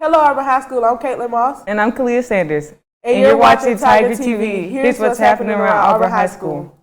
Hello, Auburn High School. I'm Caitlin Moss. And I'm Kalia Sanders. And you're watching Tiger TV. Here's what's happening around Auburn High School.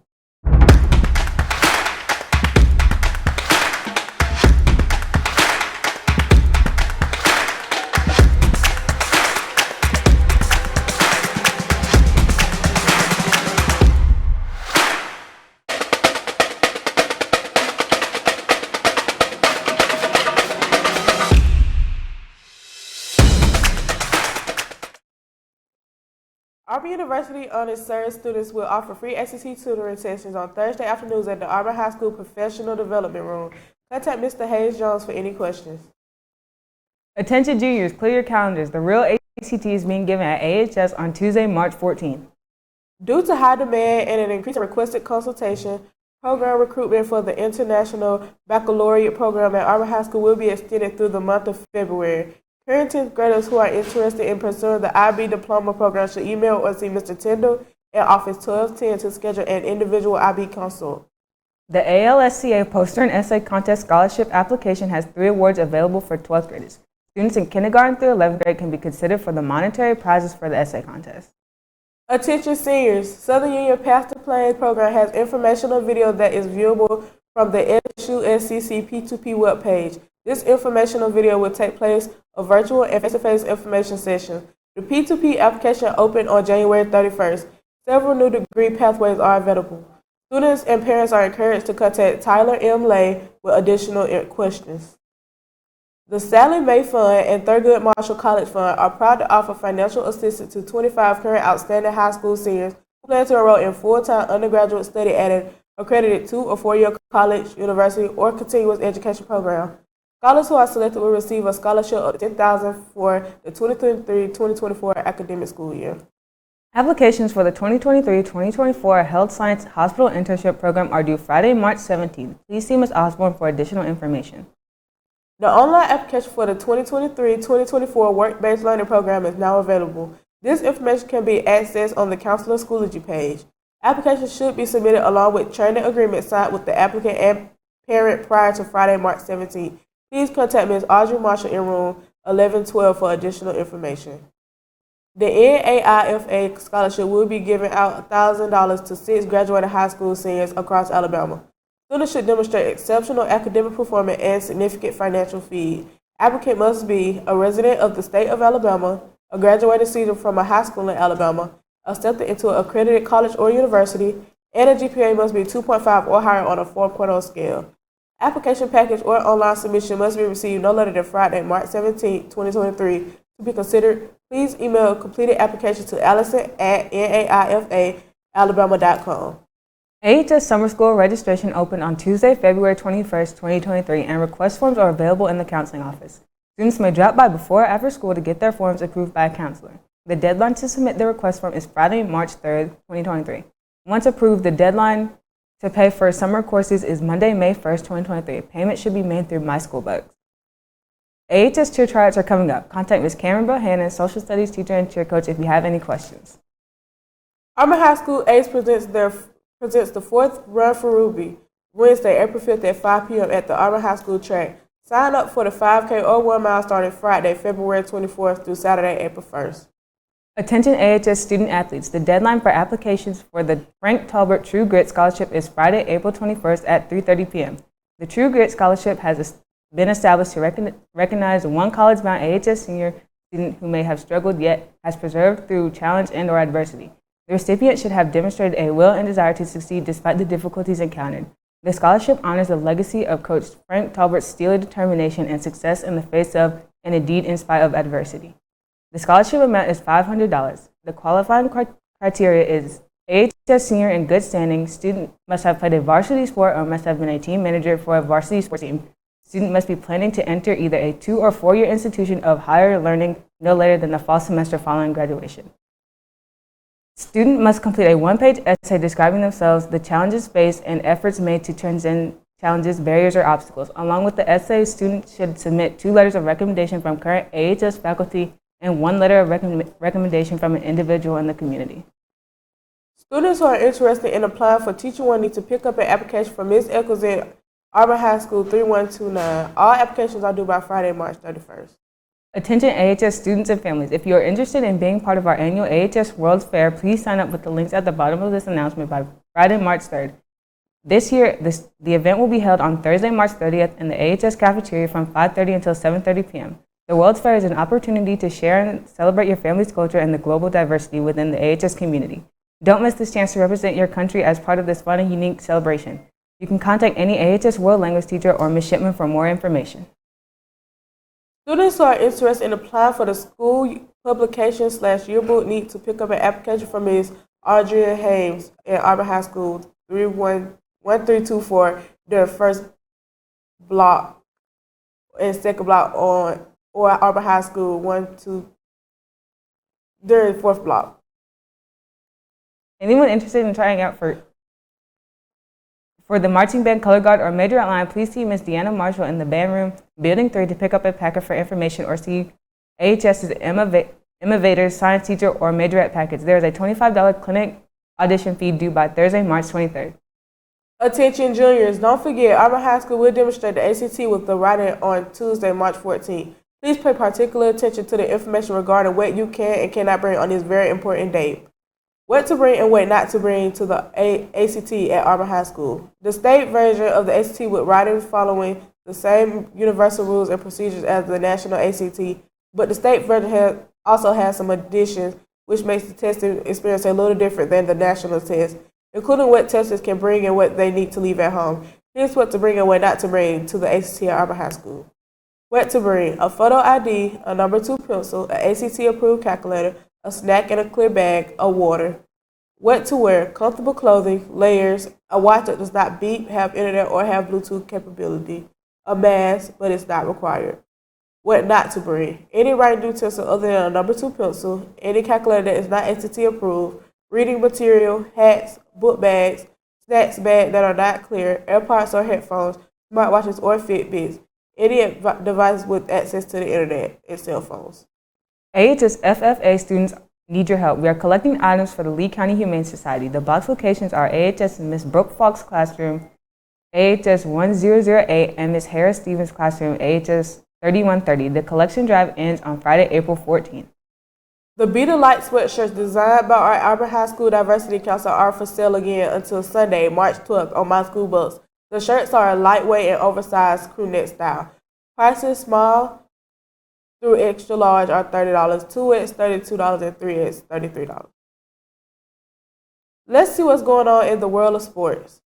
Auburn University on its SURS students will offer free SEC tutoring sessions on Thursday afternoons at the Auburn High School Professional Development Room. Contact Mr. Hayes Jones for any questions. Attention juniors, clear your calendars. The real ACT is being given at AHS on Tuesday, March 14th. Due to high demand and an increase in requested consultation, program recruitment for the International Baccalaureate program at Auburn High School will be extended through the month of February. Current 10th graders who are interested in pursuing the IB diploma program should email or see Mr. Tyndall at office 1210 to schedule an individual IB consult. The ALSCA Poster and Essay Contest Scholarship application has 3 awards available for 12th graders. Students in kindergarten through 11th grade can be considered for the monetary prizes for the essay contest. Attention seniors, Southern Union Path to Plains program has informational video that is viewable from the SkillsUSA P2P webpage. This informational video will take place a virtual and face-to-face information session. The P2P application opened on January 31st. Several new degree pathways are available. Students and parents are encouraged to contact Tyler M. Lay with additional questions. The Sally Mae Fund and Thurgood Marshall College Fund are proud to offer financial assistance to 25 current outstanding high school seniors who plan to enroll in full-time undergraduate study at an accredited 2- or 4-year college, university, or continuous education program. Scholars who are selected will receive a scholarship of $10,000 for the 2023-2024 academic school year. Applications for the 2023-2024 Health Science Hospital Internship Program are due Friday, March 17th. Please see Ms. Osborne for additional information. The online application for the 2023-2024 Work-Based Learning Program is now available. This information can be accessed on the Counselor Schoology page. Applications should be submitted along with training agreement signed with the applicant and parent prior to Friday, March 17th. Please contact Ms. Audrey Marshall in room 1112 for additional information. The NAIFA scholarship will be giving out $1,000 to 6 graduated high school seniors across Alabama. Students should demonstrate exceptional academic performance and significant financial feed. Applicant must be a resident of the state of Alabama, a graduating senior from a high school in Alabama, accepted into an accredited college or university, and a GPA must be 2.5 or higher on a 4.0 scale. Application package or online submission must be received no later than Friday, March 17, 2023. To be considered, please email completed application to allison@naifaalabama.com. AHS Summer School registration opened on Tuesday, February 21st, 2023, and request forms are available in the counseling office. Students may drop by before or after school to get their forms approved by a counselor. The deadline to submit the request form is Friday, March 3rd, 2023. Once approved, the deadline to pay for summer courses is Monday, May 1st, 2023. Payment should be made through MySchoolBucks. AHS cheer tryouts are coming up. Contact Ms. Cameron Bohannon, social studies teacher and cheer coach if you have any questions. Auburn High School ACE presents the 4th Run for Ruby, Wednesday, April 5th at 5 p.m. at the Auburn High School track. Sign up for the 5K or 1 mile starting Friday, February 24th through Saturday, April 1st. Attention AHS student athletes. The deadline for applications for the Frank Talbot True Grit Scholarship is Friday, April 21st at 3:30 p.m. The True Grit Scholarship has been established to recognize one college-bound AHS senior student who may have struggled yet has persevered through challenge and/or adversity. The recipient should have demonstrated a will and desire to succeed despite the difficulties encountered. The scholarship honors the legacy of Coach Frank Talbot's steely determination and success in the face of, and indeed in spite of, adversity. The scholarship amount is $500. The qualifying criteria is AHS senior in good standing, student must have played a varsity sport or must have been a team manager for a varsity sports team. Student must be planning to enter either a 2- or 4-year institution of higher learning no later than the fall semester following graduation. Student must complete a 1-page essay describing themselves, the challenges faced, and efforts made to transcend challenges, barriers, or obstacles. Along with the essay, students should submit 2 letters of recommendation from current AHS faculty and 1 letter of recommendation from an individual in the community. Students who are interested in applying for Teacher One need to pick up an application from Ms. Eccles at Auburn High School 3129. All applications are due by Friday, March 31st. Attention AHS students and families. If you are interested in being part of our annual AHS World's Fair, please sign up with the links at the bottom of this announcement by Friday, March 3rd. This year, the event will be held on Thursday, March 30th in the AHS cafeteria from 5:30 until 7:30 p.m. The World's Fair is an opportunity to share and celebrate your family's culture and the global diversity within the AHS community. Don't miss this chance to represent your country as part of this fun and unique celebration. You can contact any AHS World Language teacher or Ms. Shipman for more information. Students who are interested in applying for the school publication/yearbook need to pick up an application from Ms. Audrey Hames at Auburn High School 1324 during first block and second block or Auburn High School 12 during fourth block. Anyone interested in trying out for the marching band, color guard, or major outline, please see Ms. Deanna Marshall in the band room, Building 3, to pick up a packet for information, or see AHS's Innovators Science Teacher or Majorette package. There is a $25 clinic audition fee due by Thursday, March 23rd. Attention juniors, don't forget Auburn High School will demonstrate the ACT with the writing on Tuesday, March 14th. Please pay particular attention to the information regarding what you can and cannot bring on this very important day. What to bring and what not to bring to the ACT at Auburn High School. The state version of the ACT with writing following the same universal rules and procedures as the national ACT, but the state version also has some additions which makes the testing experience a little different than the national test, including what testers can bring and what they need to leave at home. Here's what to bring and what not to bring to the ACT at Auburn High School. What to bring: a photo ID, a number 2 pencil, an ACT-approved calculator, a snack in a clear bag, a water. What to wear: comfortable clothing, layers, a watch that does not beep, have internet, or have Bluetooth capability, a mask, but it's not required. What not to bring: any writing utensil other than a number 2 pencil, any calculator that is not ACT-approved, reading material, hats, book bags, snacks bags that are not clear, AirPods or headphones, smartwatches or Fitbits, any device with access to the internet, and cell phones. AHS FFA students need your help. We are collecting items for the Lee County Humane Society. The box locations are AHS Miss Brooke Fox classroom, AHS 1008, and Miss Harris Stevens classroom, AHS 3130. The collection drive ends on Friday, April 14th. The Be the Light sweatshirts designed by our Auburn High School Diversity Council are for sale again until Sunday, March 12th on My School Bus. The shirts are lightweight and oversized crew neck style. Prices small through extra large are $30, 2X $32, and 3X $33. Let's see what's going on in the world of sports.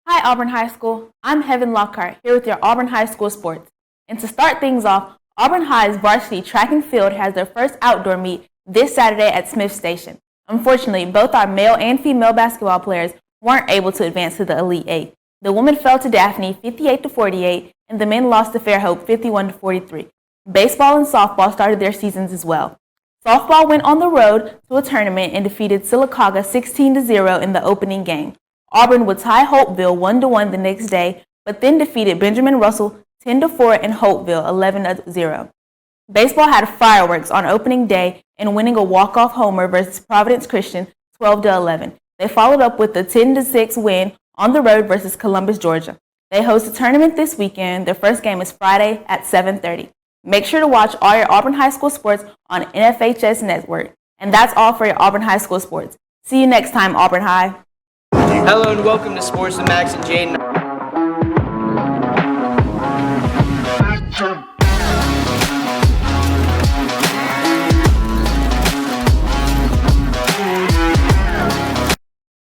Hi Auburn High School, I'm Heaven Lockhart here with your Auburn High School sports. And to start things off, Auburn High's varsity track and field has their first outdoor meet this Saturday at Smith Station. Unfortunately, both our male and female basketball players weren't able to advance to the Elite Eight. The women fell to Daphne 58-48, and the men lost to Fairhope 51-43. Baseball and softball started their seasons as well. Softball went on the road to a tournament and defeated Sylacauga 16-0 in the opening game. Auburn would tie Hopeville 1-1 the next day, but then defeated Benjamin Russell 10-4 and Hopeville 11-0. Baseball had fireworks on opening day and winning a walk-off homer versus Providence Christian 12-11. They followed up with a 10-6 win on the road versus Columbus, Georgia. They host a tournament this weekend. Their first game is Friday at 7:30. Make sure to watch all your Auburn High School sports on NFHS Network. And that's all for your Auburn High School sports. See you next time, Auburn High. Hello and welcome to Sports with Max and Jaden.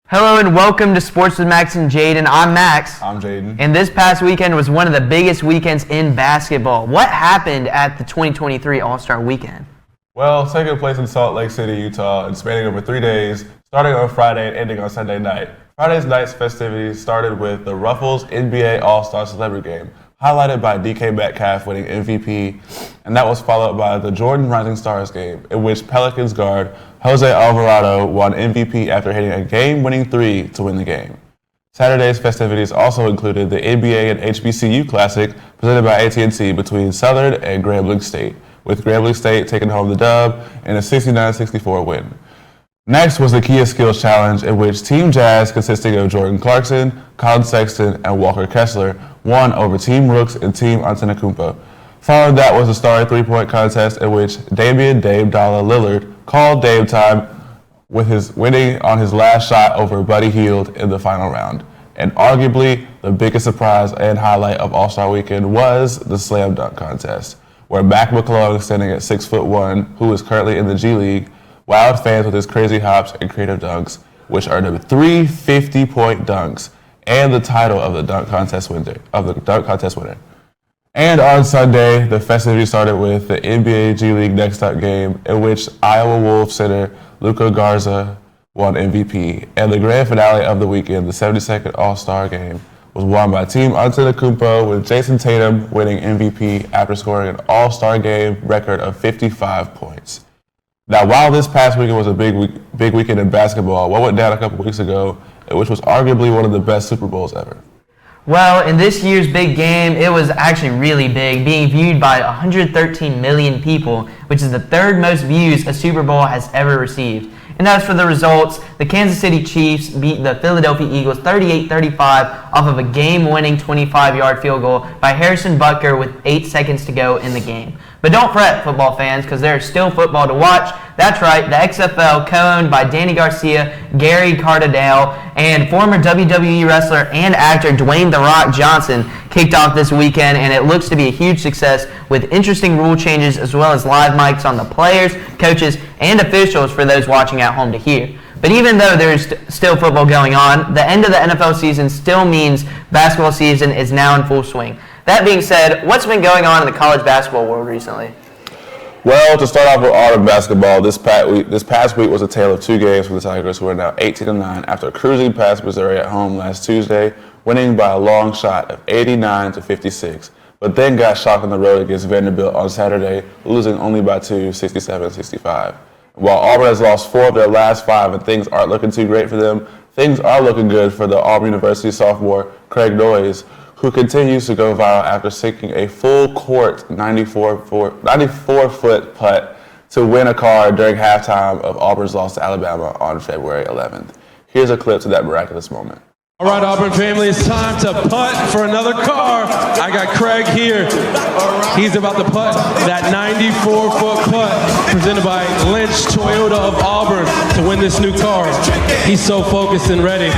Hello and welcome to Sports with Max and Jaden. I'm Max. I'm Jaden. And this past weekend was one of the biggest weekends in basketball. What happened at the 2023 All-Star Weekend? Well, taking place in Salt Lake City, Utah, and spanning over 3 days, starting on Friday and ending on Sunday night. Friday's night's festivities started with the Ruffles NBA All-Star Celebrity Game, highlighted by DK Metcalf winning MVP, and that was followed by the Jordan Rising Stars game, in which Pelicans guard Jose Alvarado won MVP after hitting a game-winning three to win the game. Saturday's festivities also included the NBA and HBCU Classic presented by AT&T between Southern and Grambling State, with Grambling State taking home the dub in a 69-64 win. Next was the Kia Skills Challenge, in which Team Jazz, consisting of Jordan Clarkson, Colin Sexton, and Walker Kessler, won over Team Rooks and Team Antetokounmpo. Following that was a starry three-point contest in which Dame Dollar Lillard called Dame time with his winning on his last shot over Buddy Hield in the final round. And arguably the biggest surprise and highlight of All-Star Weekend was the slam dunk contest, where Mac McClung, standing at 6'1", who is currently in the G League, wowed fans with his crazy hops and creative dunks, which are the 3 50-point dunks and the title of the dunk contest winner. And on Sunday, the festivities started with the NBA G League Next Up game, in which Iowa Wolves center Luka Garza won MVP. And the grand finale of the weekend, the 72nd All-Star game, was won by Team Antetokounmpo, with Jason Tatum winning MVP after scoring an All-Star game record of 55 points. Now, while this past weekend was a big weekend in basketball, what went down a couple weeks ago, which was arguably one of the best Super Bowls ever? Well, in this year's big game, it was actually really big, being viewed by 113 million people, which is the third most views a Super Bowl has ever received. And as for the results, the Kansas City Chiefs beat the Philadelphia Eagles 38-35 off of a game-winning 25-yard field goal by Harrison Butker with 8 seconds to go in the game. But don't fret, football fans, because there's still football to watch. That's right, the XFL, co-owned by Danny Garcia, Gary Cardadale, and former WWE wrestler and actor Dwayne "The Rock" Johnson, kicked off this weekend, and it looks to be a huge success with interesting rule changes as well as live mics on the players, coaches, and officials for those watching at home to hear. But even though there's still football going on, the end of the NFL season still means basketball season is now in full swing. That being said, what's been going on in the college basketball world recently? Well, to start off with Auburn basketball, this past week was a tale of two games for the Tigers, who are now 18-9 after cruising past Missouri at home last Tuesday, winning by a long shot of 89-56, but then got shocked on the road against Vanderbilt on Saturday, losing only by 2, 67-65. While Auburn has lost 4 of their last 5 and things aren't looking too great for them, things are looking good for the Auburn University sophomore Craig Noyes, who continues to go viral after sinking a full-court 94-foot putt to win a car during halftime of Auburn's loss to Alabama on February 11th. Here's a clip to that miraculous moment. All right, Auburn family, it's time to putt for another car. I got Craig here. He's about to putt that 94-foot putt presented by Lynch Toyota of Auburn to win this new car. He's so focused and ready.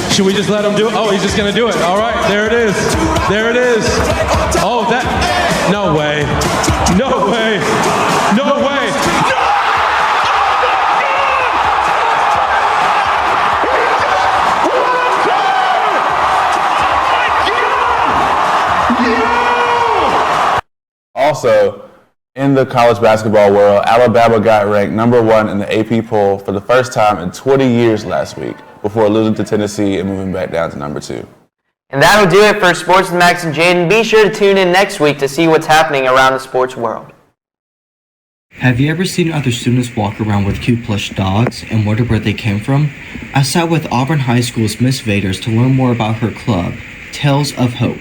Should we just let him do it? Oh, he's just going to do it. All right, there it is. There it is. Oh, that. No way. No way. No way. Also, in the college basketball world, Alabama got ranked #1 in the AP poll for the first time in 20 years last week, before losing to Tennessee and moving back down to #2. And that'll do it for Sports with Max and Jaden. Be sure to tune in next week to see what's happening around the sports world. Have you ever seen other students walk around with cute plush dogs and wonder where they came from? I sat with Auburn High School's Miss Vaders to learn more about her club, Tales of Hope.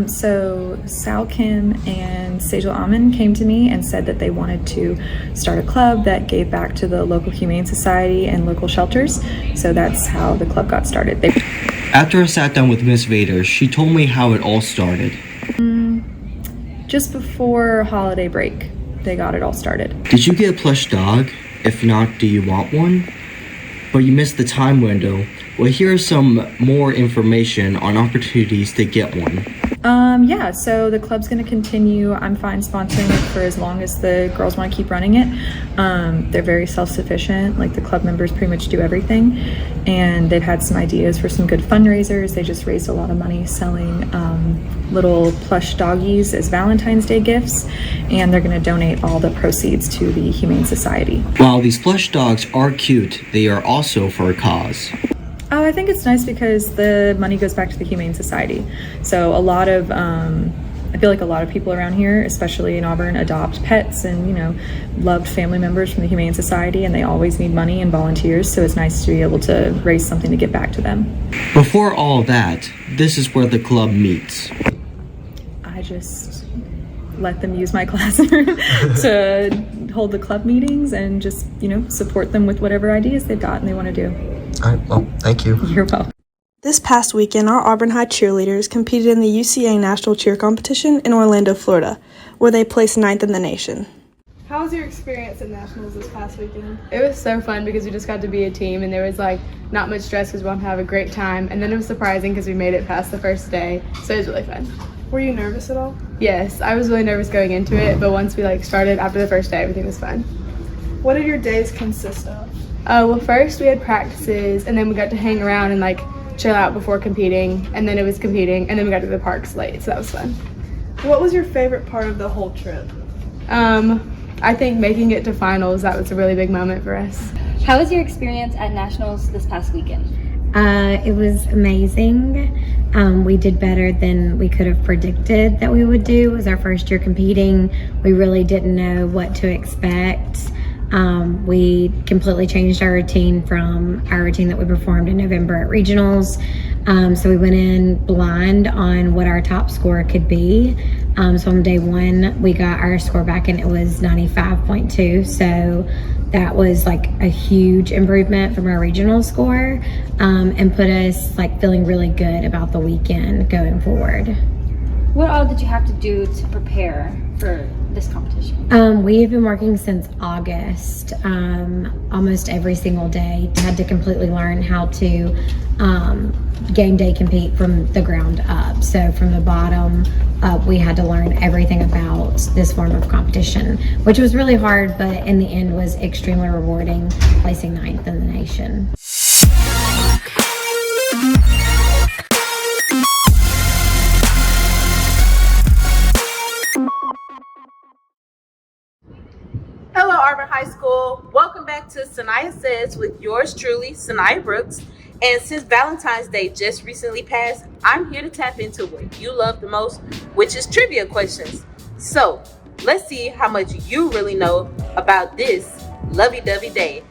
So Sal Kim and Sejal Amin came to me and said that they wanted to start a club that gave back to the local humane society and local shelters. So that's how the club got started. After I sat down with Miss Vader, she told me how it all started. Just before holiday break, they got it all started. Did you get a plush dog? If not, do you want one? But you missed the time window. Well, here's some more information on opportunities to get one. Yeah, so the club's going to continue. I'm fine sponsoring it for as long as the girls want to keep running it. They're very self-sufficient. Like, the club members pretty much do everything. And they've had some ideas for some good fundraisers. They just raised a lot of money selling little plush doggies as Valentine's Day gifts. And they're going to donate all the proceeds to the Humane Society. While these plush dogs are cute, they are also for a cause. Oh, I think it's nice because the money goes back to the Humane Society. So a lot of, I feel like a lot of people around here, especially in Auburn, adopt pets and, loved family members from the Humane Society, and they always need money and volunteers. So it's nice to be able to raise something to give back to them. Before all that, this is where the club meets. I just let them use my classroom to hold the club meetings and just, support them with whatever ideas they've got and they want to do. All right, well, thank you. You're welcome. This past weekend, our Auburn High cheerleaders competed in the UCA National Cheer Competition in Orlando, Florida, where they placed 9th in the nation. How was your experience at Nationals this past weekend? It was so fun because we just got to be a team and there was not much stress because we wanted to have a great time. And then it was surprising because we made it past the first day, so it was really fun. Were you nervous at all? Yes, I was really nervous going into it, but once we started after the first day, everything was fun. What did your days consist of? Well, first we had practices and then we got to hang around and chill out before competing, and then it was competing, and then we got to the parks late, so that was fun. What was your favorite part of the whole trip? I think making it to finals, that was a really big moment for us. How was your experience at Nationals this past weekend? It was amazing. We did better than we could have predicted that we would do. It was our first year competing. We really didn't know what to expect. We completely changed our routine from our routine that we performed in November at regionals. So we went in blind on what our top score could be. So on day one, we got our score back and it was 95.2. So that was a huge improvement from our regional score, and put us feeling really good about the weekend going forward. What all did you have to do to prepare for this competition? We have been working since August, almost every single day. Had to completely learn how to game day compete from the ground up. So from the bottom up, we had to learn everything about this form of competition, which was really hard, but in the end was extremely rewarding, placing 9th in the nation. Hello, Auburn High School. Welcome back to Sanaya Says with yours truly, Sanaya Brooks. And since Valentine's Day just recently passed, I'm here to tap into what you love the most, which is trivia questions. So let's see how much you really know about this lovey-dovey day.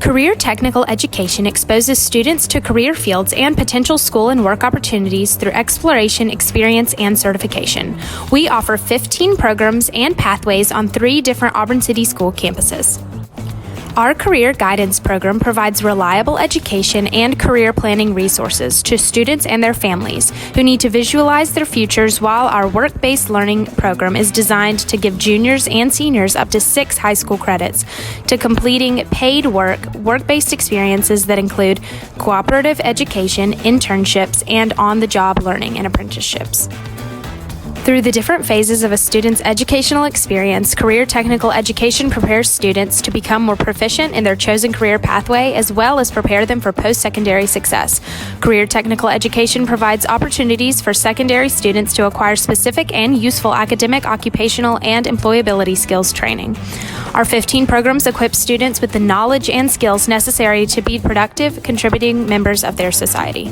Career technical education exposes students to career fields and potential school and work opportunities through exploration, experience, and certification. We offer 15 programs and pathways on 3 different Auburn City School campuses. Our Career Guidance Program provides reliable education and career planning resources to students and their families who need to visualize their futures, while our Work-Based Learning Program is designed to give juniors and seniors up to 6 high school credits to completing paid work-based experiences that include cooperative education, internships, and on-the-job learning and apprenticeships. Through the different phases of a student's educational experience, Career Technical Education prepares students to become more proficient in their chosen career pathway, as well as prepare them for post-secondary success. Career Technical Education provides opportunities for secondary students to acquire specific and useful academic, occupational, and employability skills training. Our 15 programs equip students with the knowledge and skills necessary to be productive, contributing members of their society.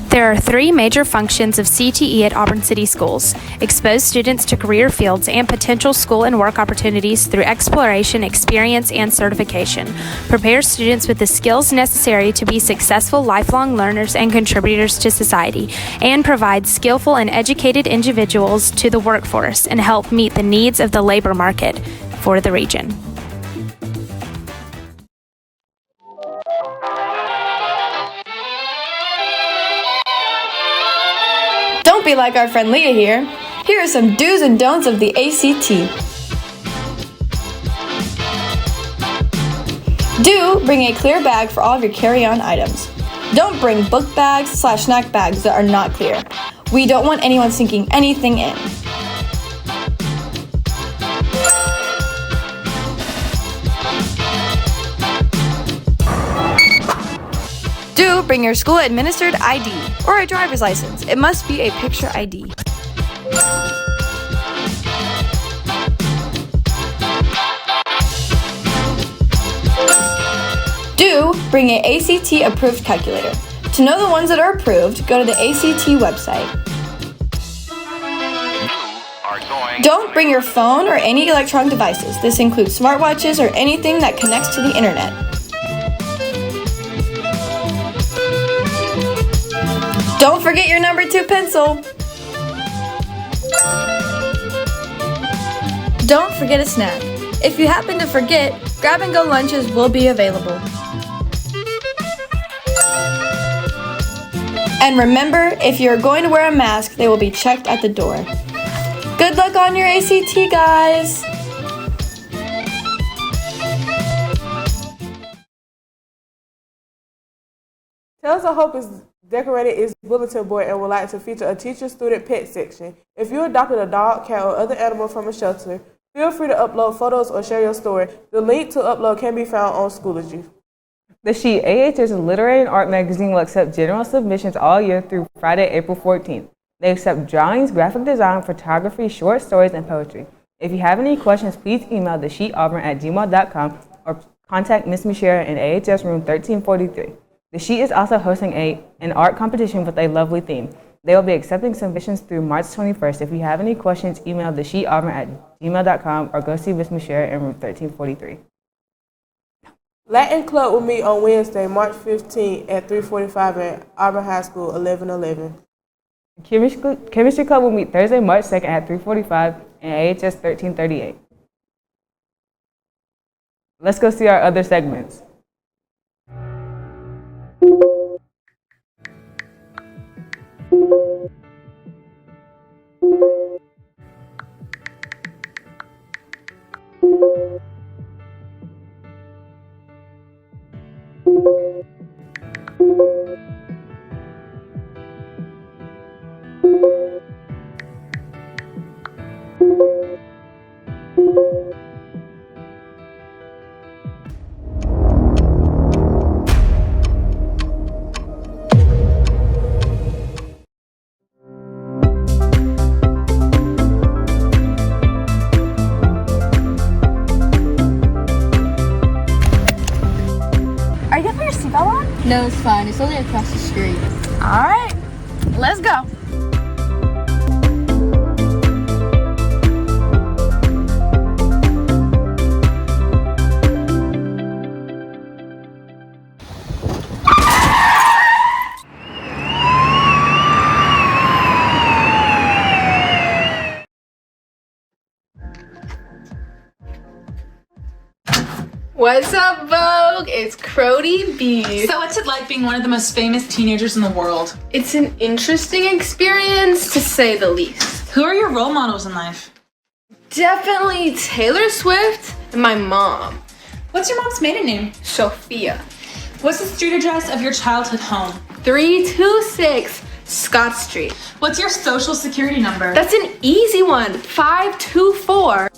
There are 3 major functions of CTE at Auburn City Schools: expose students to career fields and potential school and work opportunities through exploration, experience, and certification, prepare students with the skills necessary to be successful lifelong learners and contributors to society, and provide skillful and educated individuals to the workforce and help meet the needs of the labor market for the region. Don't be like our friend Leah here. Here are some do's and don'ts of the ACT. Do bring a clear bag for all of your carry-on items. Don't bring book bags/snack bags that are not clear. We don't want anyone sinking anything in. Do bring your school administered ID or a driver's license. It must be a picture ID. Do bring an ACT approved calculator. To know the ones that are approved, go to the ACT website. Don't bring your phone or any electronic devices. This includes smartwatches or anything that connects to the internet. Don't forget your number 2 pencil. Don't forget a snack. If you happen to forget, grab-and-go lunches will be available. And remember, if you're going to wear a mask, they will be checked at the door. Good luck on your ACT, guys! Tales of Hope is decorated its bulletin board and would like to feature a teacher-student pet section. If you adopted a dog, cat, or other animal from a shelter, feel free to upload photos or share your story. The link to upload can be found on SkillsUSA. The Sheet, AHS's literary and art magazine, will accept general submissions all year through Friday, April 14th. They accept drawings, graphic design, photography, short stories, and poetry. If you have any questions, please email thesheetauburn@gmail.com or contact Ms. Michera in AHS room 1343. The Sheet is also hosting an art competition with a lovely theme. They will be accepting submissions through March 21st. If you have any questions, email thesheetauburn@gmail.com or go see Ms. Michera in room 1343. Latin Club will meet on Wednesday, March 15th at 3:45 at Auburn High School, 1111. Chemistry Club will meet Thursday, March 2nd at 3:45 in AHS 1338. Let's go see our other segments. No, it's fine. It's only across the street. All right, let's go. What's up, Vogue? It's Crody B. So what's it like being one of the most famous teenagers in the world? It's an interesting experience, to say the least. Who are your role models in life? Definitely Taylor Swift and my mom. What's your mom's maiden name? Sophia. What's the street address of your childhood home? 326 Scott Street. What's your social security number? That's an easy one. 524.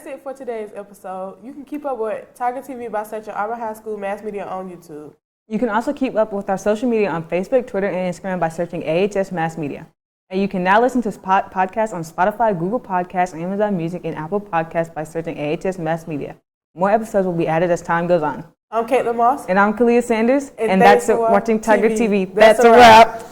it for today's episode. You can keep up with Tiger TV by searching Auburn High School Mass Media on YouTube. You can also keep up with our social media on Facebook, Twitter, and Instagram by searching AHS Mass Media. And you can now listen to podcasts on Spotify, Google Podcasts, Amazon Music, and Apple Podcasts by searching AHS Mass Media. More episodes will be added as time goes on. I'm Caitlin Moss. And I'm Kalia Sanders. And that's thanks for watching Tiger TV. That's a wrap.